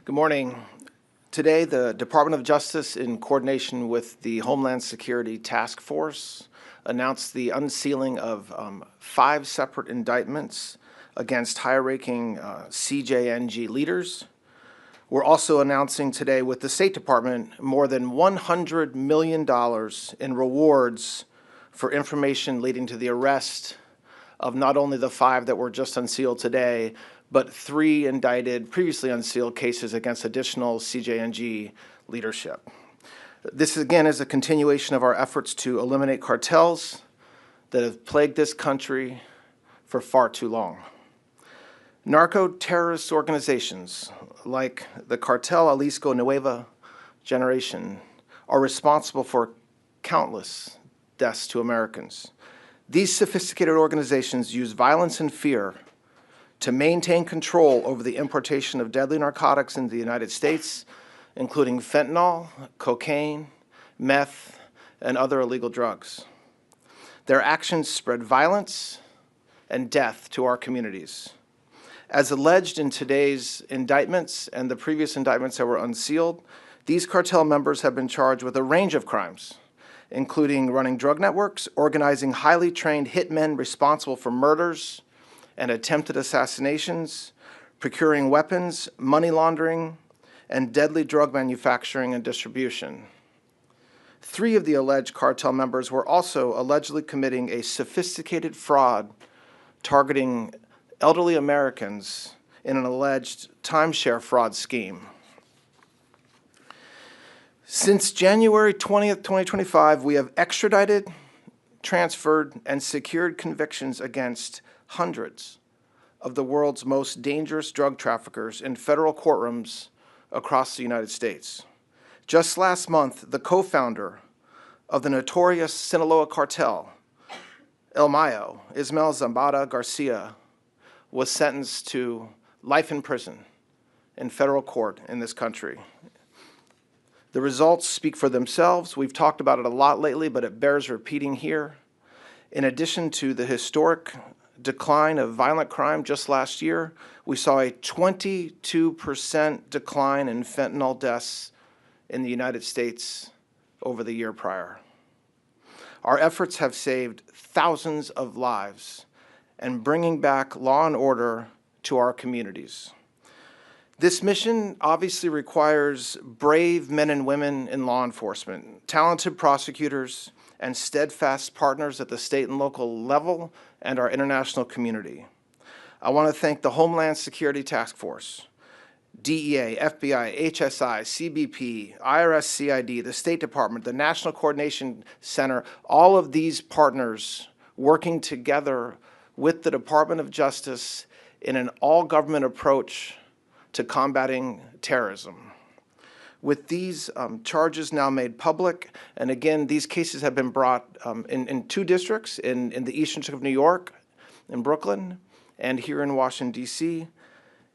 Good morning. Today, the Department of Justice, in coordination with the Homeland Security Task Force, announced the unsealing of 5 separate indictments against high-ranking CJNG leaders. We're also announcing today with the State Department more than $100 million in rewards for information leading to the arrest of not only the 5 that were just unsealed today, but 3 indicted, previously unsealed cases against additional CJNG leadership. This, again, is a continuation of our efforts to eliminate cartels that have plagued this country for far too long. Narco-terrorist organizations like the Cartel Jalisco Nueva Generation are responsible for countless deaths to Americans. These sophisticated organizations use violence and fear to maintain control over the importation of deadly narcotics into the United States, including fentanyl, cocaine, meth, and other illegal drugs. Their actions spread violence and death to our communities. As alleged in today's indictments and the previous indictments that were unsealed, these cartel members have been charged with a range of crimes, including running drug networks, organizing highly trained hitmen responsible for murders and attempted assassinations, procuring weapons, money laundering, and deadly drug manufacturing and distribution. 3 of the alleged cartel members were also allegedly committing a sophisticated fraud targeting elderly Americans in an alleged timeshare fraud scheme. Since January 20th, 2025, we have extradited, transferred, and secured convictions against hundreds of the world's most dangerous drug traffickers in federal courtrooms across the United States. Just last month, the co-founder of the notorious Sinaloa cartel, El Mayo, Ismael Zambada Garcia, was sentenced to life in prison in federal court in this country. The results speak for themselves. We've talked about it a lot lately, but it bears repeating here. In addition to the historic decline of violent crime just last year, we saw a 22% decline in fentanyl deaths in the United States over the year prior. Our efforts have saved thousands of lives and bringing back law and order to our communities. This mission obviously requires brave men and women in law enforcement, talented prosecutors, and steadfast partners at the state and local level and our international community. I want to thank the Homeland Security Task Force, DEA, FBI, HSI, CBP, IRS, CID, the State Department, the National Coordination Center, all of these partners working together with the Department of Justice in an all-government approach to combating terrorism. With these charges now made public, and again, these cases have been brought in 2 districts, in the Eastern District of New York, in Brooklyn, and here in Washington, D.C.,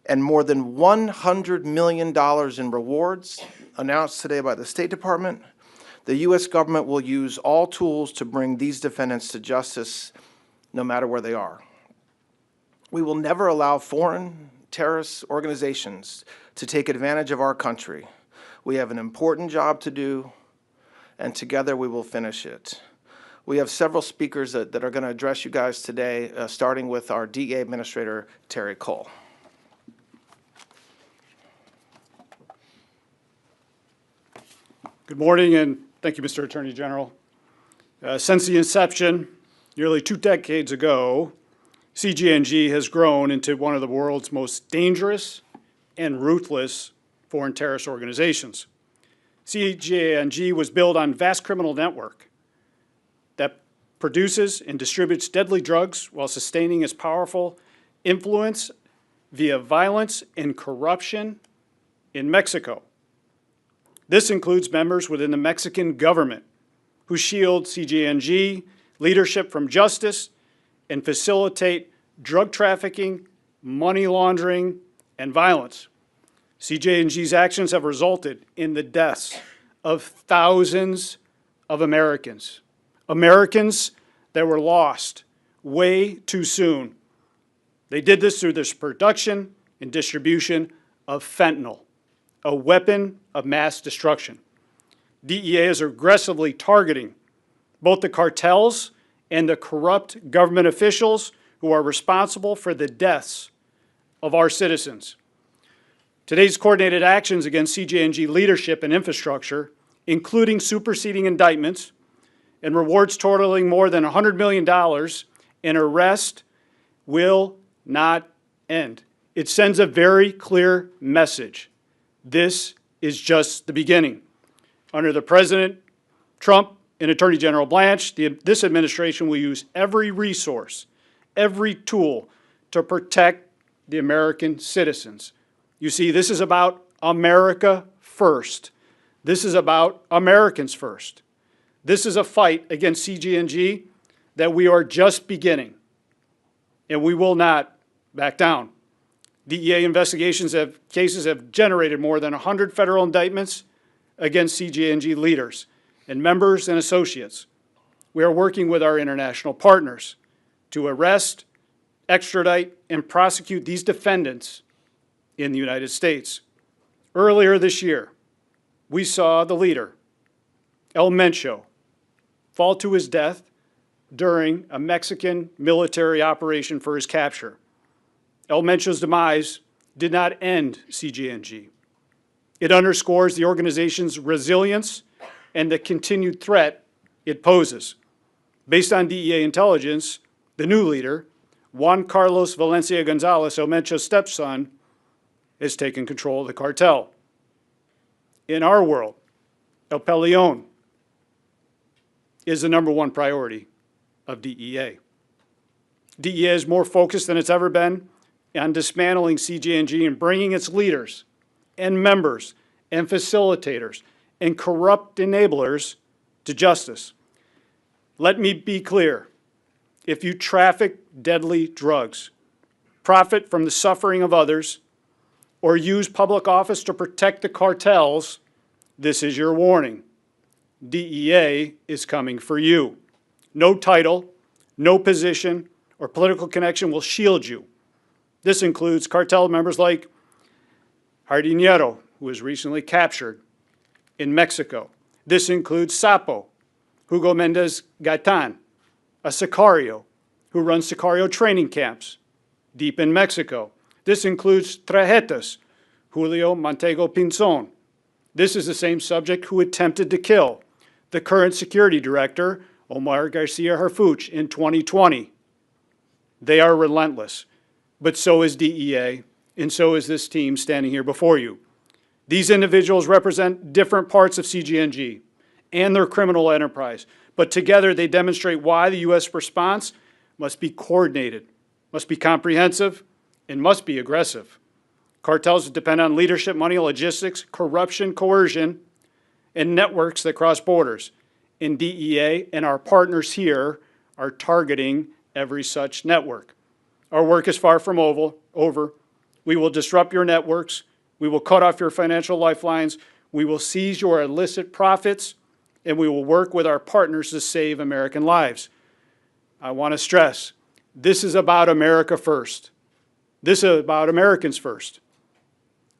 and more than $100 million in rewards announced today by the State Department, the U.S. government will use all tools to bring these defendants to justice, no matter where they are. We will never allow foreign terrorist organizations to take advantage of our country. We have an important job to do, and together we will finish it. We have several speakers that are going to address you guys today, starting with our DEA Administrator, Terry Cole. Good morning, and thank you, Mr. Attorney General. Since the inception, nearly 2 decades ago, CJNG has grown into one of the world's most dangerous and ruthless foreign terrorist organizations. CJNG was built on a vast criminal network that produces and distributes deadly drugs while sustaining its powerful influence via violence and corruption in Mexico. This includes members within the Mexican government who shield CJNG leadership from justice and facilitate drug trafficking, money laundering, and violence. CJNG's actions have resulted in the deaths of thousands of Americans. Americans that were lost way too soon. They did this through this production and distribution of fentanyl, a weapon of mass destruction. DEA is aggressively targeting both the cartels and the corrupt government officials who are responsible for the deaths of our citizens. Today's coordinated actions against CJNG leadership and infrastructure, including superseding indictments and rewards totaling more than $100 million in arrest, will not end. It sends a very clear message. This is just the beginning. Under the President Trump and Attorney General Blanche, this administration will use every resource, every tool to protect the American citizens. You see, this is about America first. This is about Americans first. This is a fight against CJNG that we are just beginning, and we will not back down. DEA cases have generated more than 100 federal indictments against CJNG leaders and members and associates. We are working with our international partners to arrest, extradite, and prosecute these defendants in the United States. Earlier this year, we saw the leader, El Mencho, fall to his death during a Mexican military operation for his capture. El Mencho's demise did not end CJNG. It underscores the organization's resilience and the continued threat it poses. Based on DEA intelligence, the new leader, Juan Carlos Valencia Gonzalez, El Mencho's stepson, has taken control of the cartel. In our world, El Peleon is the #1 priority of DEA. DEA is more focused than it's ever been on dismantling CJNG and bringing its leaders and members and facilitators and corrupt enablers to justice. Let me be clear. If you traffic deadly drugs, profit from the suffering of others, or use public office to protect the cartels, this is your warning. DEA is coming for you. No title, no position, or political connection will shield you. This includes cartel members like Jardinero, who was recently captured in Mexico. This includes Sapo, Hugo Mendez Gaitan, a Sicario who runs Sicario training camps deep in Mexico. This includes Trajetas, Julio Montego Pinzon. This is the same subject who attempted to kill the current security director, Omar Garcia Harfuch, in 2020. They are relentless, but so is DEA, and so is this team standing here before you. These individuals represent different parts of CJNG and their criminal enterprise, but together they demonstrate why the U.S. response must be coordinated, must be comprehensive, and must be aggressive. Cartels depend on leadership, money, logistics, corruption, coercion, and networks that cross borders. And DEA and our partners here are targeting every such network. Our work is far from over. We will disrupt your networks. We will cut off your financial lifelines. We will seize your illicit profits, and we will work with our partners to save American lives. I want to stress, this is about America first. This is about Americans first.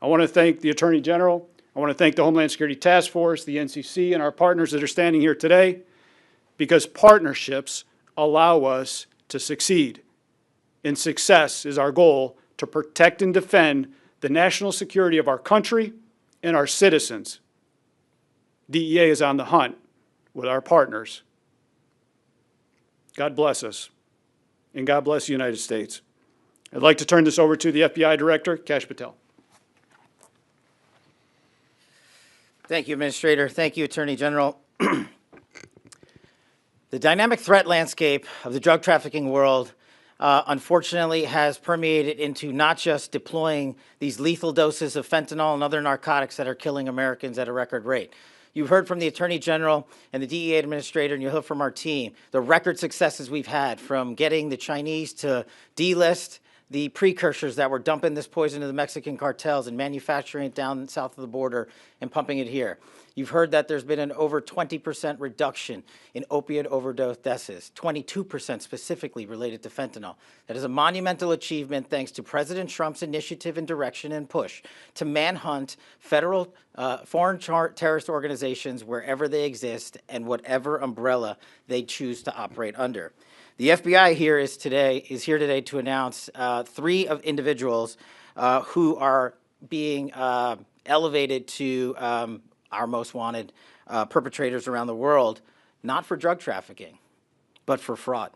I want to thank the Attorney General. I want to thank the Homeland Security Task Force, the NCC, and our partners that are standing here today, because partnerships allow us to succeed. And success is our goal to protect and defend the national security of our country and our citizens. DEA is on the hunt with our partners. God bless us, and God bless the United States. I'd like to turn this over to the FBI Director, Kash Patel. Thank you, Administrator. Thank you, Attorney General. The dynamic threat landscape of the drug trafficking world, unfortunately, has permeated into not just deploying these lethal doses of fentanyl and other narcotics that are killing Americans at a record rate. You've heard from the Attorney General and the DEA Administrator, and you'll hear from our team, the record successes we've had, from getting the Chinese to delist the precursors that were dumping this poison to the Mexican cartels and manufacturing it down south of the border and pumping it here. You've heard that there's been an over 20% reduction in opiate overdose deaths, 22% specifically related to fentanyl. That is a monumental achievement thanks to President Trump's initiative and direction and push to manhunt federal foreign terrorist organizations wherever they exist and whatever umbrella they choose to operate under. The FBI is here today to announce 3 of individuals who are being elevated to our most wanted perpetrators around the world, not for drug trafficking, but for fraud.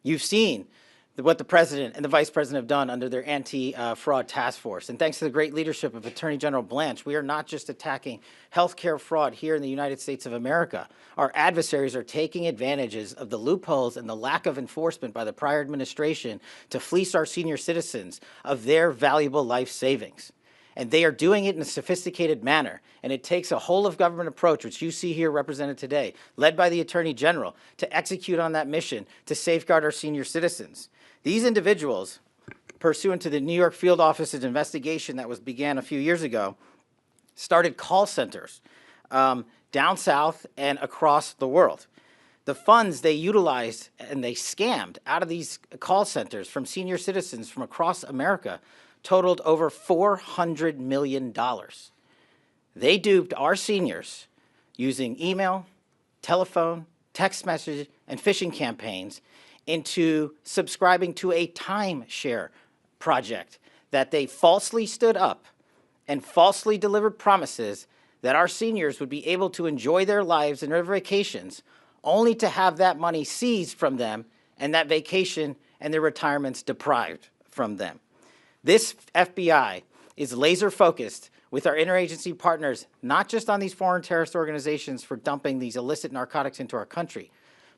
You've seen what the president and the vice president have done under their anti-fraud task force. And thanks to the great leadership of Attorney General Blanche, we are not just attacking healthcare fraud here in the United States of America. Our adversaries are taking advantages of the loopholes and the lack of enforcement by the prior administration to fleece our senior citizens of their valuable life savings. And they are doing it in a sophisticated manner. And it takes a whole-of-government approach, which you see here represented today, led by the Attorney General, to execute on that mission to safeguard our senior citizens. These individuals, pursuant to the New York Field Office's investigation that began a few years ago, started call centers down south and across the world. The funds they utilized and they scammed out of these call centers from senior citizens from across America totaled over $400 million. They duped our seniors using email, telephone, text message, and phishing campaigns into subscribing to a timeshare project that they falsely stood up and falsely delivered promises that our seniors would be able to enjoy their lives and their vacations, only to have that money seized from them and that vacation and their retirements deprived from them. This FBI is laser focused with our interagency partners, not just on these foreign terrorist organizations for dumping these illicit narcotics into our country,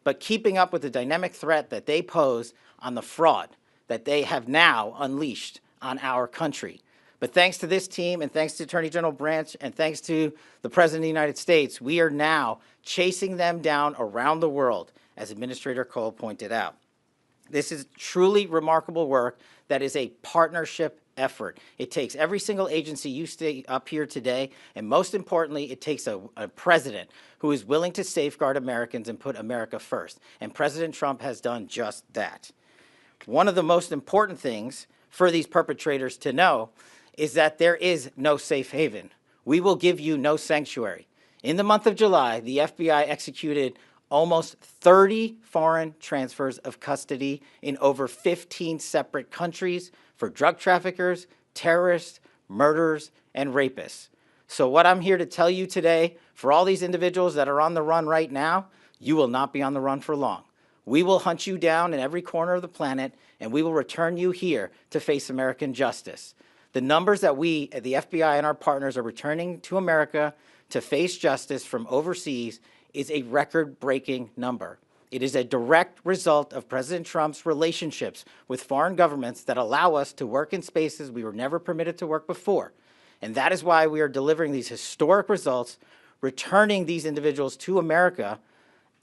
but keeping up with the dynamic threat that they pose on the fraud that they have now unleashed on our country. But thanks to this team and thanks to Attorney General Blanche and thanks to the President of the United States, we are now chasing them down around the world, as Administrator Cole pointed out. This is truly remarkable work that is a partnership effort. It takes every single agency you see up here today, and most importantly, it takes a president who is willing to safeguard Americans and put America first. And President Trump has done just that. One of the most important things for these perpetrators to know is that there is no safe haven. We will give you no sanctuary. In the month of July, the FBI executed almost 30 foreign transfers of custody in over 15 separate countries for drug traffickers, terrorists, murderers, and rapists. So what I'm here to tell you today, for all these individuals that are on the run right now, you will not be on the run for long. We will hunt you down in every corner of the planet, and we will return you here to face American justice. The numbers that we, the FBI and our partners, are returning to America to face justice from overseas is a record-breaking number. It is a direct result of President Trump's relationships with foreign governments that allow us to work in spaces we were never permitted to work before. And that is why we are delivering these historic results, returning these individuals to America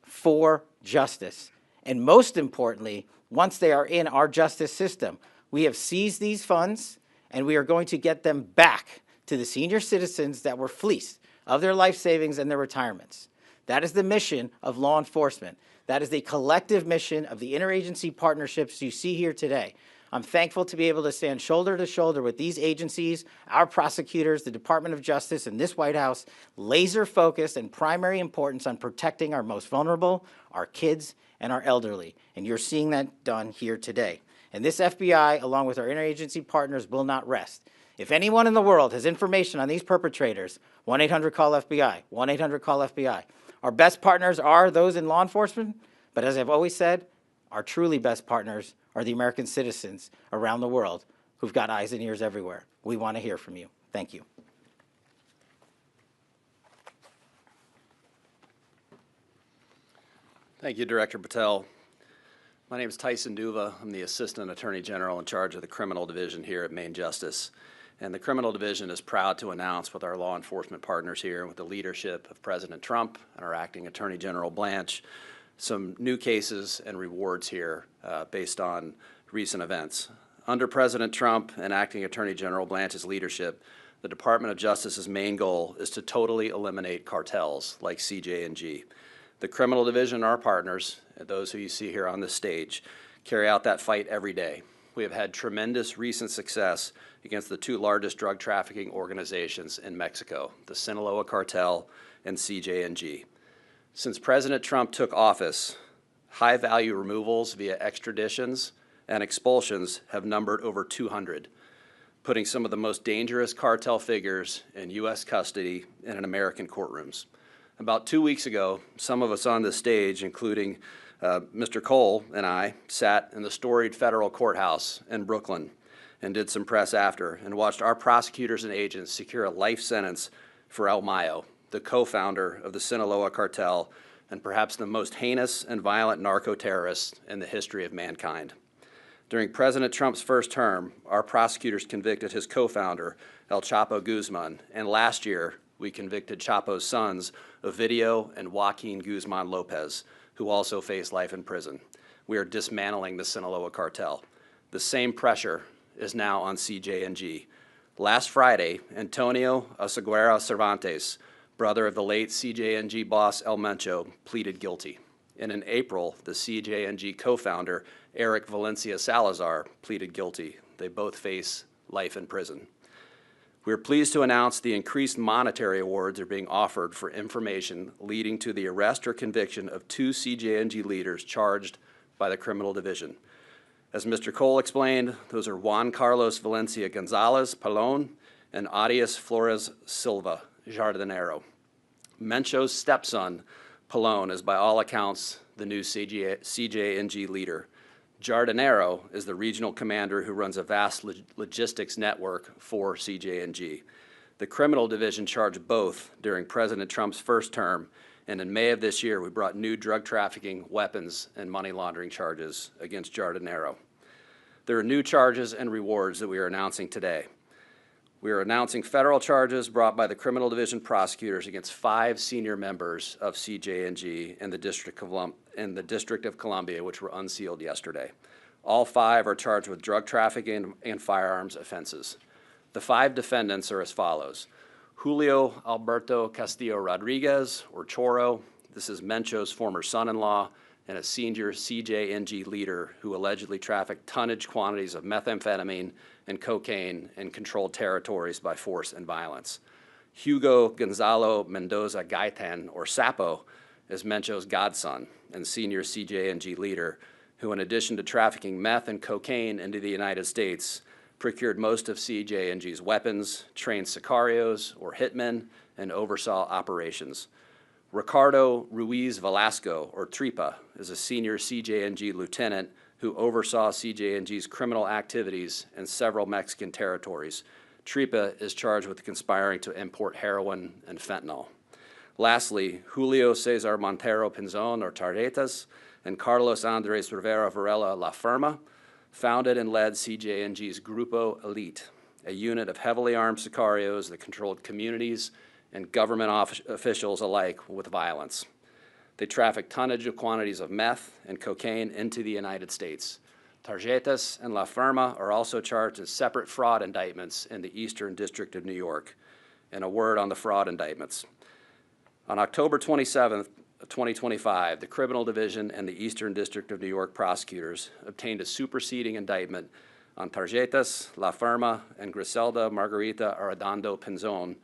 for justice. And most importantly, once they are in our justice system, we have seized these funds and we are going to get them back to the senior citizens that were fleeced of their life savings and their retirements. That is the mission of law enforcement. That is the collective mission of the interagency partnerships you see here today. I'm thankful to be able to stand shoulder to shoulder with these agencies, our prosecutors, the Department of Justice, and this White House, laser focused and primary importance on protecting our most vulnerable, our kids, and our elderly. And you're seeing that done here today. And this FBI, along with our interagency partners, will not rest. If anyone in the world has information on these perpetrators, 1-800-CALL-FBI, 1-800-CALL-FBI. Our best partners are those in law enforcement, but as I've always said, our truly best partners are the American citizens around the world who've got eyes and ears everywhere. We want to hear from you. Thank you. Thank you, Director Patel. My name is Tyson Duva. I'm the Assistant Attorney General in charge of the Criminal Division here at Maine Justice. And the Criminal Division is proud to announce with our law enforcement partners here, with the leadership of President Trump and our Acting Attorney General Blanche, some new cases and rewards here based on recent events. Under President Trump and Acting Attorney General Blanche's leadership, the Department of Justice's main goal is to totally eliminate cartels like CJ&G. The criminal division, our partners, and those who you see here on this stage, carry out that fight every day. We have had tremendous recent success against the two largest drug trafficking organizations in Mexico, the Sinaloa Cartel and CJ&G. Since President Trump took office, high-value removals via extraditions and expulsions have numbered over 200, putting some of the most dangerous cartel figures in U.S. custody and in American courtrooms. About 2 weeks ago, some of us on this stage, including Mr. Cole and I, sat in the storied federal courthouse in Brooklyn and did some press after and watched our prosecutors and agents secure a life sentence for El Mayo, the co-founder of the Sinaloa Cartel and perhaps the most heinous and violent narco-terrorist in the history of mankind. During President Trump's first term, our prosecutors convicted his co-founder, El Chapo Guzman, and last year we convicted Chapo's sons, Ovidio and Joaquin Guzman Lopez, who also face life in prison. We are dismantling the Sinaloa Cartel. The same pressure is now on CJ&G. Last Friday, Antonio Oseguera Cervantes, brother of the late CJ&G boss El Mencho, pleaded guilty. And in April, the CJ&G co-founder, Eric Valencia Salazar, pleaded guilty. They both face life in prison. We are pleased to announce the increased monetary awards are being offered for information leading to the arrest or conviction of two CJ&G leaders charged by the criminal division. As Mr. Cole explained, those are Juan Carlos Valencia Gonzalez Palon and Arias Flores Silva Jardinero. Mencho's stepson, Palon, is by all accounts the new CJ&G leader. Jardinero is the regional commander who runs a vast logistics network for CJ&G. The criminal division charged both during President Trump's first term, and in May of this year, we brought new drug trafficking, weapons, and money laundering charges against Jardinero. There are new charges and rewards that we are announcing today. We are announcing federal charges brought by the criminal division prosecutors against 5 senior members of CJ&G in the District of Columbia, which were unsealed yesterday. All 5 are charged with drug trafficking and firearms offenses. The 5 defendants are as follows. Julio Alberto Castillo Rodriguez, or Choro. This is Mencho's former son-in-law and a senior CJ&G leader who allegedly trafficked tonnage quantities of methamphetamine and cocaine in controlled territories by force and violence. Hugo Gonzalo Mendoza Gaitan, or Sapo, is Mencho's godson and senior CJ&G leader who, in addition to trafficking meth and cocaine into the United States, procured most of CJ&G's weapons, trained sicarios, or hitmen, and oversaw operations. Ricardo Ruiz Velasco, or Tripa, is a senior CJ&G lieutenant who oversaw CJ&G's criminal activities in several Mexican territories. Tripa is charged with conspiring to import heroin and fentanyl. Lastly, Julio Cesar Montero Pinzon, or Tarjetas, and Carlos Andres Rivera Varela La Firma founded and led CJ&G's Grupo Elite, a unit of heavily armed sicarios that controlled communities and government officials alike with violence. They trafficked tonnage of quantities of meth and cocaine into the United States. Tarjetas and La Firma are also charged in separate fraud indictments in the Eastern District of New York. And a word on the fraud indictments. On October 27, 2025, the Criminal Division and the Eastern District of New York prosecutors obtained a superseding indictment on Tarjetas, La Firma, and Griselda Margarita Arredondo Pinzon,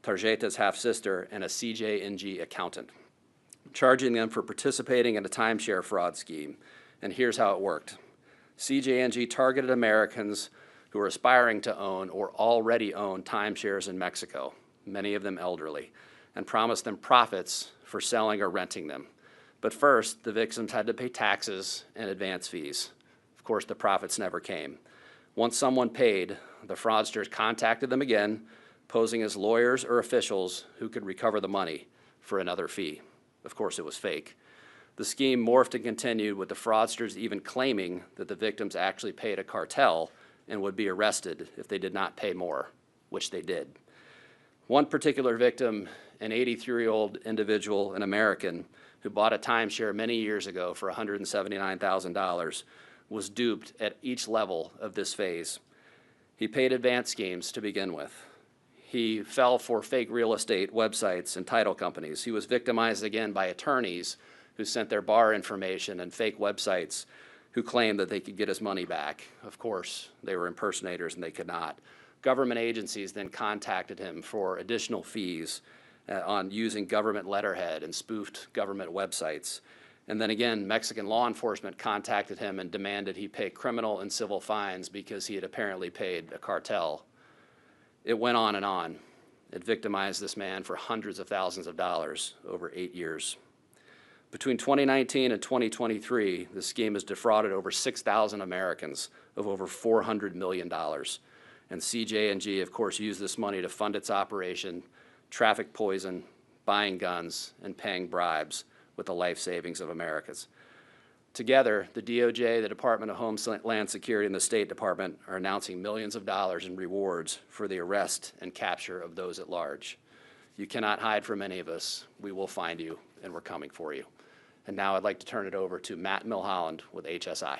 Tarjeta's half-sister, and a CJ&G accountant, charging them for participating in a timeshare fraud scheme. And here's how it worked. CJ&G targeted Americans who were aspiring to own or already own timeshares in Mexico, many of them elderly, and promised them profits for selling or renting them. But first, the victims had to pay taxes and advance fees. Of course, the profits never came. Once someone paid, the fraudsters contacted them again, posing as lawyers or officials who could recover the money for another fee. Of course, it was fake. The scheme morphed and continued, with the fraudsters even claiming that the victims actually paid a cartel and would be arrested if they did not pay more, which they did. One particular victim, an 83-year-old individual, an American, who bought a timeshare many years ago for $179,000, was duped at each level of this phase. He paid advance schemes to begin with. He fell for fake real estate websites and title companies. He was victimized again by attorneys who sent their bar information and fake websites who claimed that they could get his money back. Of course, they were impersonators and they could not. Government agencies then contacted him for additional fees on using government letterhead and spoofed government websites. And then again, Mexican law enforcement contacted him and demanded he pay criminal and civil fines because he had apparently paid a cartel. It went on and on. It victimized this man for hundreds of thousands of dollars over 8 years. Between 2019 and 2023, the scheme has defrauded over 6,000 Americans of over $400 million. And CJ&G, of course, used this money to fund its operation, traffic poison, buying guns, and paying bribes with the life savings of Americans. Together, the DOJ, the Department of Homeland Security, and the State Department are announcing millions of dollars in rewards for the arrest and capture of those at large. You cannot hide from any of us. We will find you, and we're coming for you. And now I'd like to turn it over to Matt Milholland with HSI.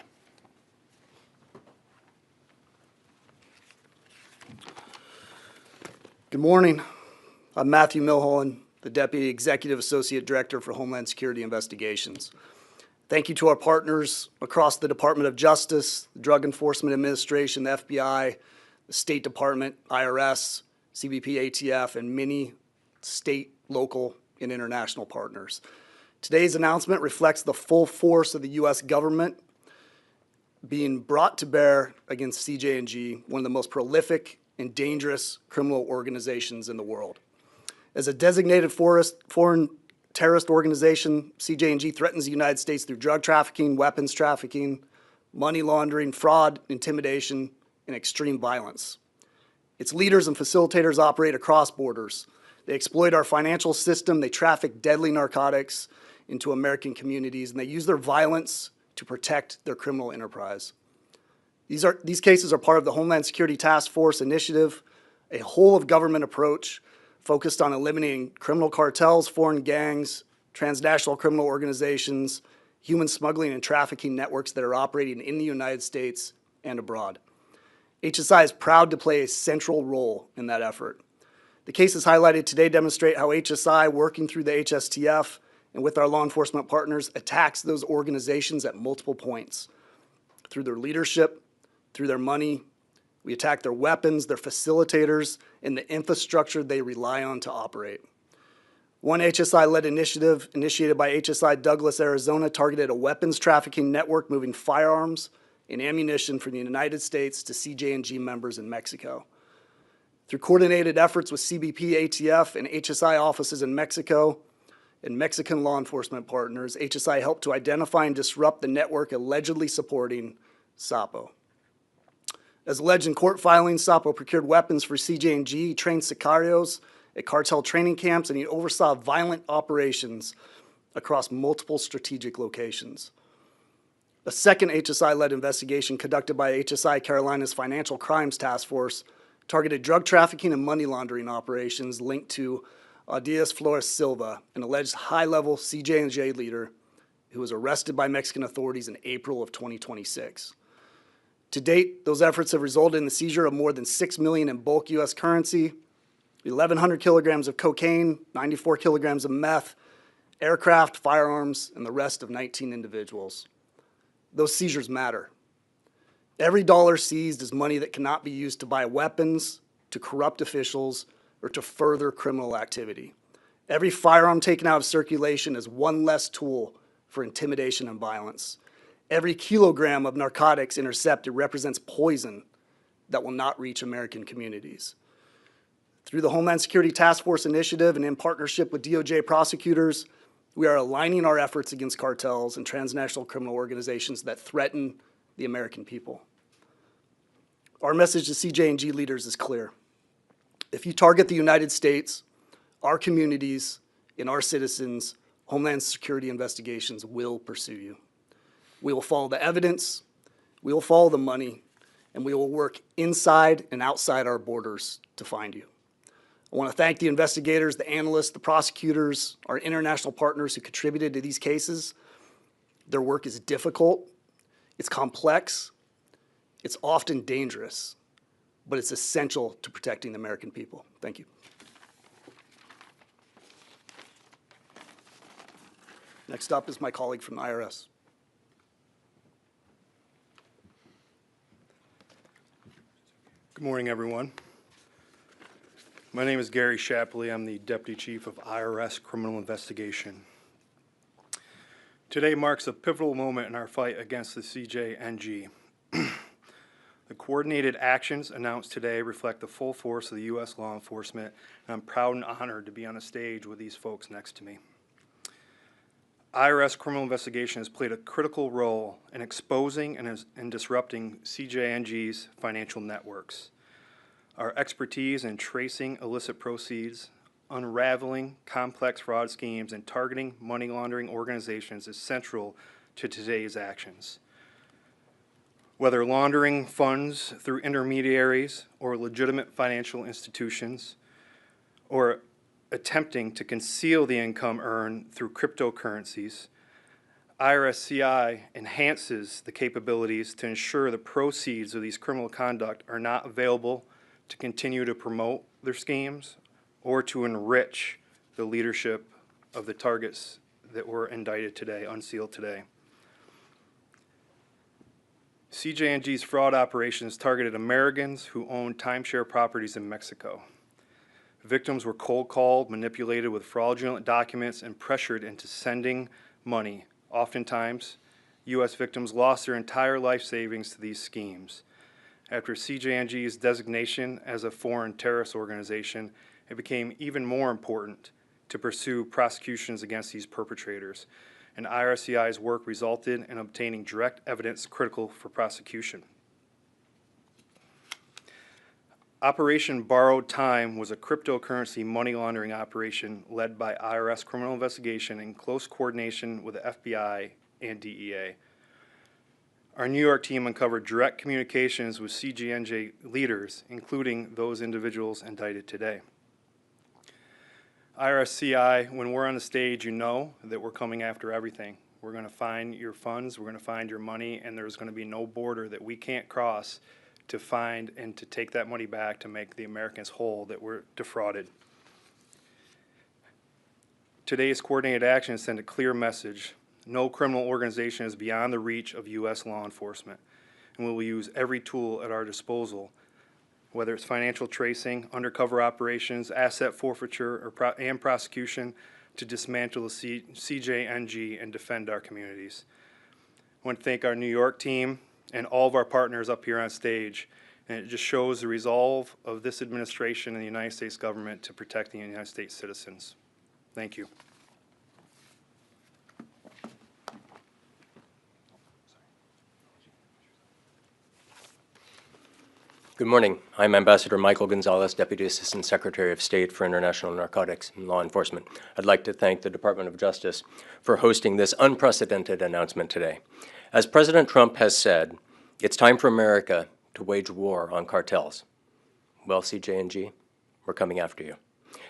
Good morning. I'm Matthew Milholland, the Deputy Executive Associate Director for Homeland Security Investigations. Thank you to our partners across the Department of Justice, the Drug Enforcement Administration, the FBI, the State Department, IRS, CBP, ATF, and many state, local, and international partners. Today's announcement reflects the full force of the U.S. government being brought to bear against CJ&G, one of the most prolific and dangerous criminal organizations in the world. As a designated foreign terrorist organization, CJ&G threatens the United States through drug trafficking, weapons trafficking, money laundering, fraud, intimidation, and extreme violence. Its leaders and facilitators operate across borders. They exploit our financial system, they traffic deadly narcotics into American communities, and they use their violence to protect their criminal enterprise. These cases are part of the Homeland Security Task Force initiative, a whole-of-government approach focused on eliminating criminal cartels, foreign gangs, transnational criminal organizations, human smuggling and trafficking networks that are operating in the United States and abroad. HSI is proud to play a central role in that effort. The cases highlighted today demonstrate how HSI, working through the HSTF and with our law enforcement partners, attacks those organizations at multiple points. Through their leadership, through their money, we attack their weapons, their facilitators, and the infrastructure they rely on to operate. One HSI-led initiative initiated by HSI Douglas, Arizona, targeted a weapons trafficking network moving firearms and ammunition from the United States to CJ&G members in Mexico. Through coordinated efforts with CBP, ATF, and HSI offices in Mexico and Mexican law enforcement partners, HSI helped to identify and disrupt the network allegedly supporting SAPO. As alleged in court filings, SAPO procured weapons for CJ&G, trained sicarios at cartel training camps, and he oversaw violent operations across multiple strategic locations. A second HSI-led investigation conducted by HSI Carolina's Financial Crimes Task Force targeted drug trafficking and money laundering operations linked to Diaz Flores Silva, an alleged high-level CJ&J leader who was arrested by Mexican authorities in April of 2026. To date, those efforts have resulted in the seizure of more than $6 million in bulk U.S. currency, 1,100 kilograms of cocaine, 94 kilograms of meth, aircraft, firearms, and the rest of 19 individuals. Those seizures matter. Every dollar seized is money that cannot be used to buy weapons, to corrupt officials, or to further criminal activity. Every firearm taken out of circulation is one less tool for intimidation and violence. Every kilogram of narcotics intercepted represents poison that will not reach American communities. Through the Homeland Security Task Force initiative and in partnership with DOJ prosecutors, we are aligning our efforts against cartels and transnational criminal organizations that threaten the American people. Our message to CJ&G leaders is clear. If you target the United States, our communities, and our citizens, Homeland Security investigations will pursue you. We will follow the evidence, we will follow the money, and we will work inside and outside our borders to find you. I want to thank the investigators, the analysts, the prosecutors, our international partners who contributed to these cases. Their work is difficult, It's complex, it's often dangerous, but it's essential to protecting the American people. Thank you. Next up is my colleague from the IRS. Good morning, everyone. My name is Gary Shapley. I'm the Deputy Chief of IRS Criminal Investigation. Today marks a pivotal moment in our fight against the CJNG. The coordinated actions announced today reflect the full force of the U.S. law enforcement, and I'm proud and honored to be on a stage with these folks next to me. IRS criminal investigation has played a critical role in exposing and disrupting CJNG's financial networks. Our expertise in tracing illicit proceeds, unraveling complex fraud schemes, and targeting money laundering organizations is central to today's actions. Whether laundering funds through intermediaries or legitimate financial institutions, or attempting to conceal the income earned through cryptocurrencies, IRS-CI enhances the capabilities to ensure the proceeds of these criminal conduct are not available to continue to promote their schemes or to enrich the leadership of the targets that were indicted today, unsealed today. CJNG's fraud operations targeted Americans who owned timeshare properties in Mexico. Victims were cold called, manipulated with fraudulent documents, and pressured into sending money. Oftentimes, U.S. victims lost their entire life savings to these schemes. After CJNG's designation as a foreign terrorist organization, it became even more important to pursue prosecutions against these perpetrators, and IRS-CI's work resulted in obtaining direct evidence critical for prosecution. Operation Borrowed Time was a cryptocurrency money laundering operation led by IRS Criminal Investigation in close coordination with the FBI and DEA. Our New York team uncovered direct communications with CJNG leaders, including those individuals indicted today. IRS-CI, when we're on the stage, you know that we're coming after everything. We're going to find your funds, we're going to find your money, and there's going to be no border that we can't cross to find and to take that money back to make the Americans whole that were defrauded. Today's coordinated actions send a clear message. No criminal organization is beyond the reach of U.S. law enforcement, and we will use every tool at our disposal, whether it's financial tracing, undercover operations, asset forfeiture, and prosecution, to dismantle the CJNG and defend our communities. I want to thank our New York team and all of our partners up here on stage, and it just shows the resolve of this administration and the United States government to protect the United States citizens. Thank you. Good morning. I'm Ambassador Michael Gonzalez, Deputy Assistant Secretary of State for International Narcotics and Law Enforcement. I'd like to thank the Department of Justice for hosting this unprecedented announcement today. As President Trump has said, it's time for America to wage war on cartels. Well, CJNG, we're coming after you.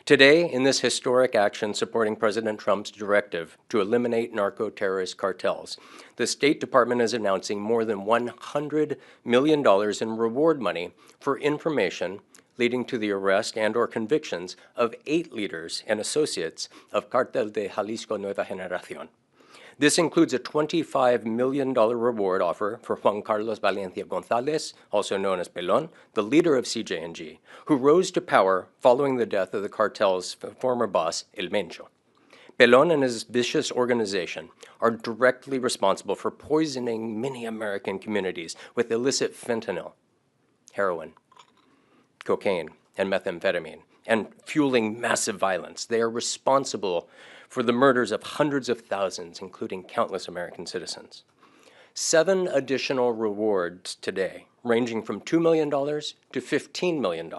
Today, in this historic action supporting President Trump's directive to eliminate narco-terrorist cartels, the State Department is announcing more than $100 million in reward money for information leading to the arrest and/or convictions of 8 leaders and associates of Cartel de Jalisco Nueva Generación. This includes a $25 million reward offer for Juan Carlos Valencia Gonzalez, also known as Pelon, the leader of CJNG, who rose to power following the death of the cartel's former boss, El Mencho. Pelon and his vicious organization are directly responsible for poisoning many American communities with illicit fentanyl, heroin, cocaine, and methamphetamine, and fueling massive violence. They are responsible for the murders of hundreds of thousands, including countless American citizens. 7 additional rewards today, ranging from $2 million to $15 million,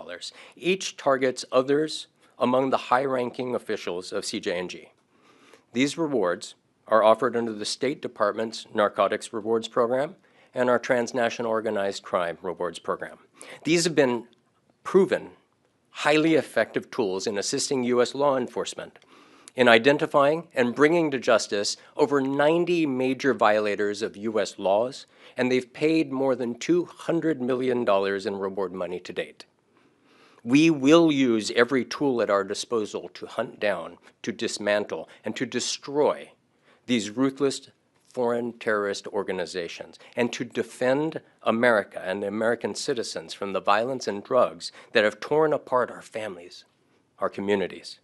each targets others among the high-ranking officials of CJNG. These rewards are offered under the State Department's Narcotics Rewards Program and our Transnational Organized Crime Rewards Program. These have been proven highly effective tools in assisting U.S. law enforcement in identifying and bringing to justice over 90 major violators of U.S. laws, and they've paid more than $200 million in reward money to date. We will use every tool at our disposal to hunt down, to dismantle, and to destroy these ruthless foreign terrorist organizations, and to defend America and the American citizens from the violence and drugs that have torn apart our families, our communities.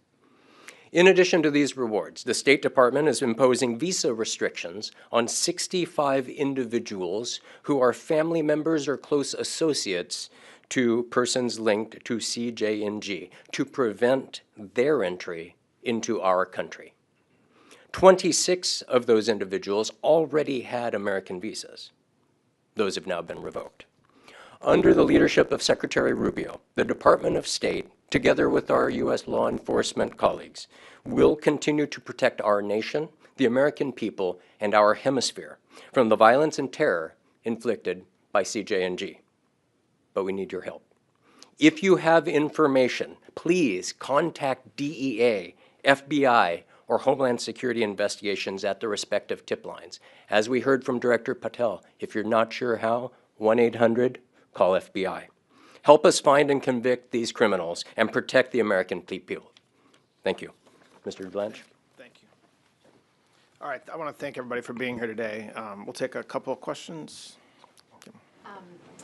In addition to these rewards, the State Department is imposing visa restrictions on 65 individuals who are family members or close associates to persons linked to CJNG to prevent their entry into our country. 26 of those individuals already had American visas. Those have now been revoked. Under the leadership of Secretary Rubio, the Department of State, together with our U.S. law enforcement colleagues, will continue to protect our nation, the American people, and our hemisphere from the violence and terror inflicted by CJNG. But we need your help. If you have information, please contact DEA, FBI, or Homeland Security investigations at the respective tip lines. As we heard from Director Patel, if you're not sure how, 1-800-CALL FBI. Help us find and convict these criminals and protect the American people. Thank you. Mr. Blanche? Thank you. All right, I want to thank everybody for being here today. We'll take a couple of questions.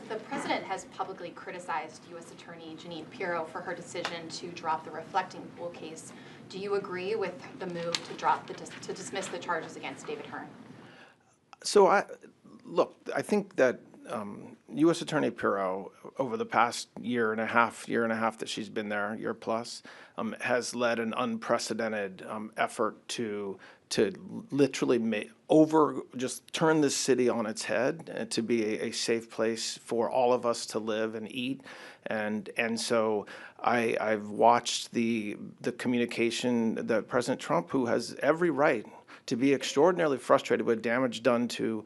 The president has publicly criticized U.S. Attorney Jeanine Pirro for her decision to drop the reflecting pool case. Do you agree with the move to dismiss the charges against David Hearn? So I think that U.S. Attorney Pirro, over the past year and a half that she's been there, year plus, has led an unprecedented effort to literally just turn this city on its head and to be a safe place for all of us to live and eat. And so I've watched the communication that President Trump, who has every right to be extraordinarily frustrated with damage done to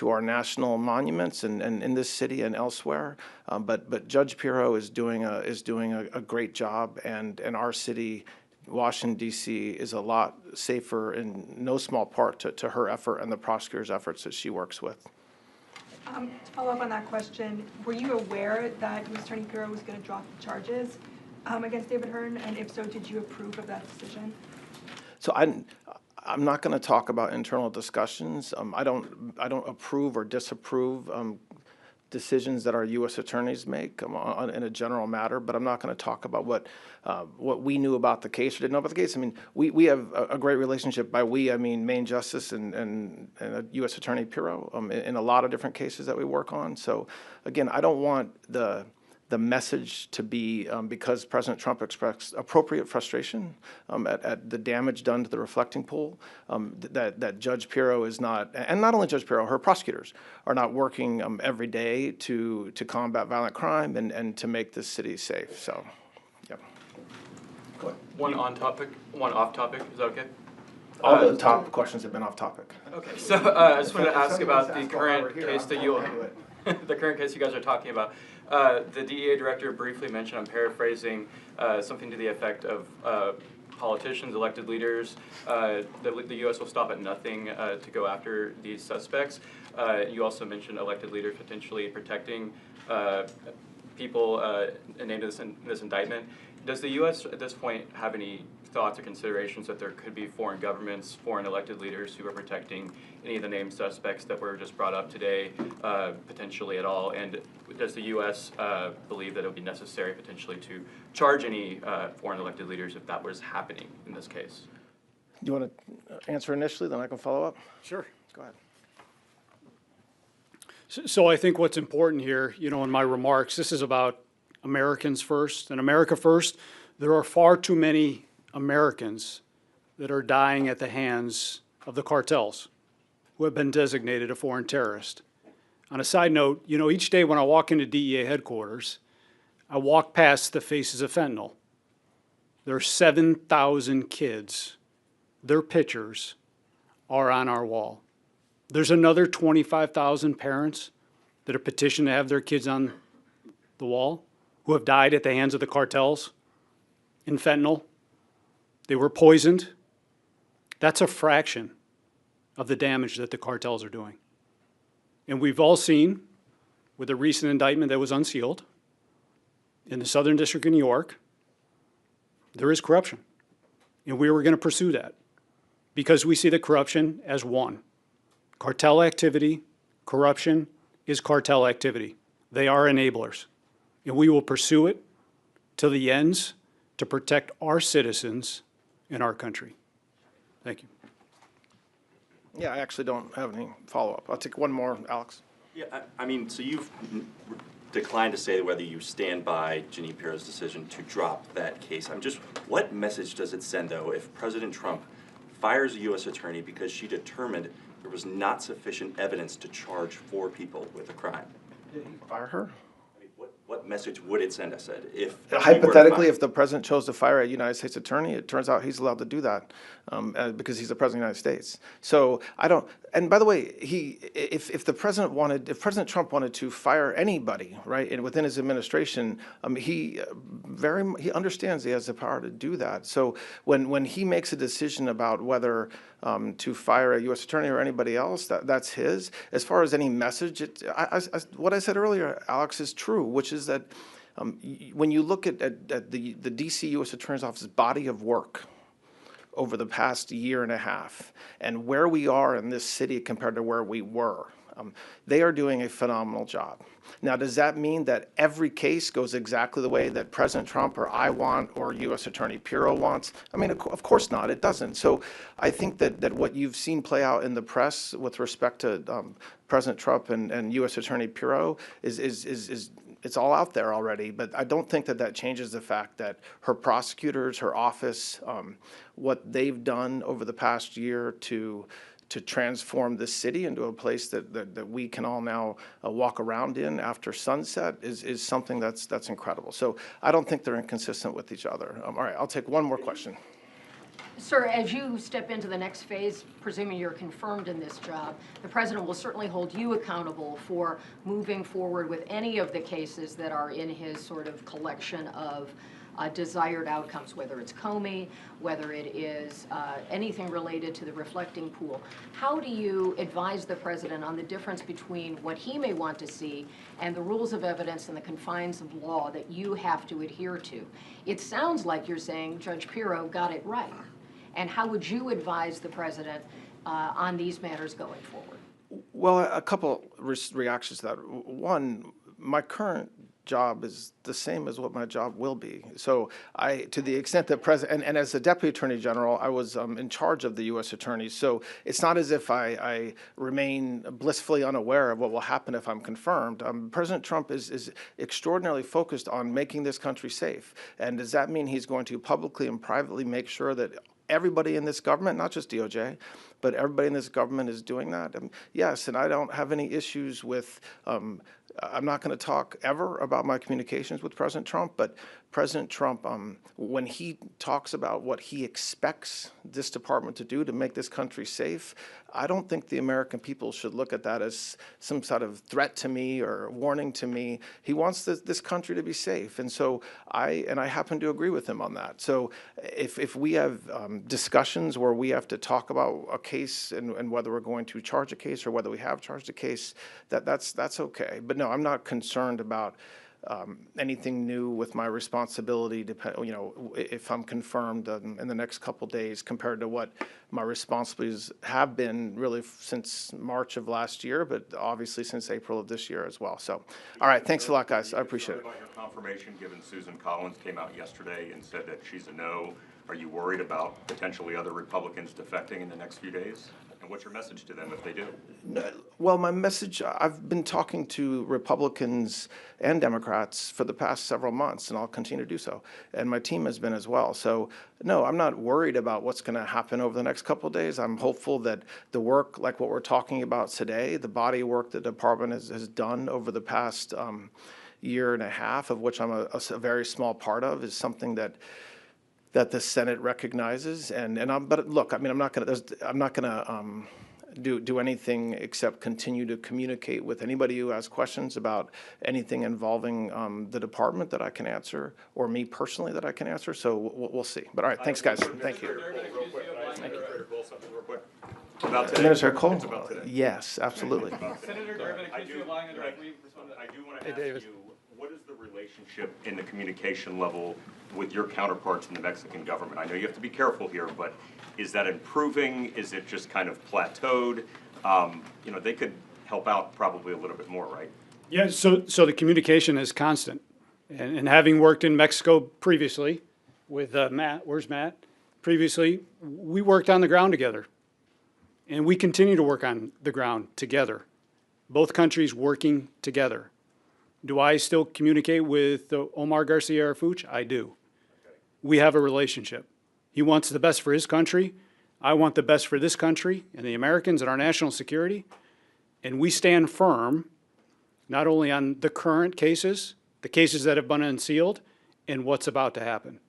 our national monuments and in this city and elsewhere, but Judge Pirro is doing a great job, and our city, Washington, D.C., is a lot safer in no small part to her effort and the prosecutor's efforts that she works with. To follow up on that question, were you aware that U.S. Attorney Pirro was going to drop the charges against David Hearn, and if so, did you approve of that decision? So I'm not going to talk about internal discussions. I don't approve or disapprove decisions that our U.S. attorneys make in a general matter, but I'm not going to talk about what we knew about the case or didn't know about the case. I mean, we have a great relationship. By we, I mean Maine Justice and U.S. Attorney Pirro in a lot of different cases that we work on. So again, I don't want the message to be because President Trump expressed appropriate frustration at the damage done to the reflecting pool, that Judge Pirro is not, and not only Judge Pirro, her prosecutors are not working every day to combat violent crime and to make this city safe. So, yeah. Go ahead. One on topic, one off topic. Is that okay? All the top questions have been off topic. Okay, so I just wanted to ask about the current case that the current case you guys are talking about. The DEA director briefly mentioned, I'm paraphrasing, something to the effect of politicians, elected leaders, the U.S. will stop at nothing to go after these suspects. You also mentioned elected leaders potentially protecting people named in this indictment. Does the U.S. at this point have any thoughts or considerations that there could be foreign governments, foreign elected leaders who are protecting any of the named suspects that were just brought up today, potentially at all? And does the U.S. Believe that it would be necessary potentially to charge any foreign elected leaders if that was happening in this case? Do you want to answer initially, then I can follow up? Sure. Go ahead. So I think what's important here, in my remarks, this is about Americans first and America first. There are far too many Americans that are dying at the hands of the cartels who have been designated a foreign terrorist. On a side note, each day when I walk into DEA headquarters, I walk past the faces of fentanyl. There are 7,000 kids. Their pictures are on our wall. There's another 25,000 parents that are petitioned to have their kids on the wall who have died at the hands of the cartels in fentanyl. They were poisoned. That's a fraction of the damage that the cartels are doing. And we've all seen with a recent indictment that was unsealed in the Southern District of New York, there is corruption. And we were going to pursue that because we see the corruption as one. Cartel activity, corruption is cartel activity. They are enablers. And we will pursue it to the ends to protect our citizens in our country. Thank you. Yeah, I actually don't have any follow-up. I'll take one more, Alex. Yeah, I mean, so you've declined to say whether you stand by Jeanine Pirro's decision to drop that case. What message does it send, though, if President Trump fires a U.S. attorney because she determined there was not sufficient evidence to charge 4 people with a crime? Did he fire her? I mean, what message would it send us if Hypothetically, if the president chose to fire a United States attorney, it turns out he's allowed to do that because he's the president of the United States. So I don't. And by the way, if President Trump wanted to fire anybody, right, and within his administration, he understands he has the power to do that. So when he makes a decision about whether to fire a U.S. attorney or anybody else, that's his. As far as any message, what I said earlier, Alex, is true, which is that when you look at the D.C. U.S. Attorney's Office's body of work over the past year and a half and where we are in this city compared to where we were, they are doing a phenomenal job. Now, does that mean that every case goes exactly the way that President Trump or I want or U.S. Attorney Pirro wants? I mean, of course not. It doesn't. So I think that what you've seen play out in the press with respect to President Trump and U.S. Attorney Pirro is it's all out there already. But I don't think that changes the fact that her prosecutors, her office, what they've done over the past year to transform this city into a place that we can all now walk around in after sunset is something that's incredible. So I don't think they're inconsistent with each other. All right, I'll take one more question. Sir, as you step into the next phase, presuming you're confirmed in this job, the president will certainly hold you accountable for moving forward with any of the cases that are in his sort of collection of desired outcomes, whether it's Comey, whether it is anything related to the reflecting pool. How do you advise the president on the difference between what he may want to see and the rules of evidence and the confines of law that you have to adhere to? It sounds like you're saying Judge Pirro got it right. And how would you advise the president on these matters going forward? Well, a couple reactions to that. One, my current job is the same as what my job will be. So to the extent that and as the Deputy Attorney General, I was in charge of the U.S. attorneys. So it's not as if I remain blissfully unaware of what will happen if I'm confirmed. President Trump is extraordinarily focused on making this country safe. And does that mean he's going to publicly and privately make sure that everybody in this government, not just DOJ, but everybody in this government is doing that? Yes, and I don't have any issues with, I'm not going to talk ever about my communications with President Trump, but President Trump, when he talks about what he expects this department to do to make this country safe, I don't think the American people should look at that as some sort of threat to me or warning to me. He wants this country to be safe, and so I happen to agree with him on that. So if we have discussions where we have to talk about a case and whether we're going to charge a case or whether we have charged a case, that's okay. But no, I'm not concerned about anything new with my responsibility, if I'm confirmed in the next couple days compared to what my responsibilities have been really since March of last year, but obviously since April of this year as well. So, all right, thanks a lot, guys. I appreciate it. About your confirmation, given Susan Collins came out yesterday and said that she's a no, are you worried about potentially other Republicans defecting in the next few days? And what's your message to them if they do? Well, my message, I've been talking to Republicans and Democrats for the past several months, and I'll continue to do so. And my team has been as well. So, no, I'm not worried about what's going to happen over the next couple of days. I'm hopeful that the work, like what we're talking about today, the body of work the department has done over the past year and a half, of which I'm a very small part of, is something that the Senate recognizes, but look, I mean, I'm not gonna do anything except continue to communicate with anybody who has questions about anything involving the department that I can answer, or me personally that I can answer. So we'll see. But all right, thanks, guys. Thank you. Thank you. Administrator Cole, something real quick? About today. Administrator Cole? It's about today. Yes, absolutely. Senator Durbin, I accused do, you of lying under right. a brief response. I do want Hey, to ask David. you, what is the relationship in the communication level with your counterparts in the Mexican government? I know you have to be careful here, but is that improving? Is it just kind of plateaued? You know, they could help out probably a little bit more, right? Yeah, so the communication is constant. And having worked in Mexico previously with Matt, where's Matt? Previously, we worked on the ground together. And we continue to work on the ground together. Both countries working together. Do I still communicate with Omar Garcia Harfuch? I do. We have a relationship. He wants the best for his country. I want the best for this country and the Americans and our national security. And we stand firm, not only on the current cases, the cases that have been unsealed, and what's about to happen.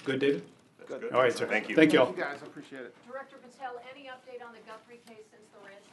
Good, David? That's good. All right, sir. Thank you. Thank you all. Thank you, guys. I appreciate it. Director Patel, any update on the Guthrie case since the ranch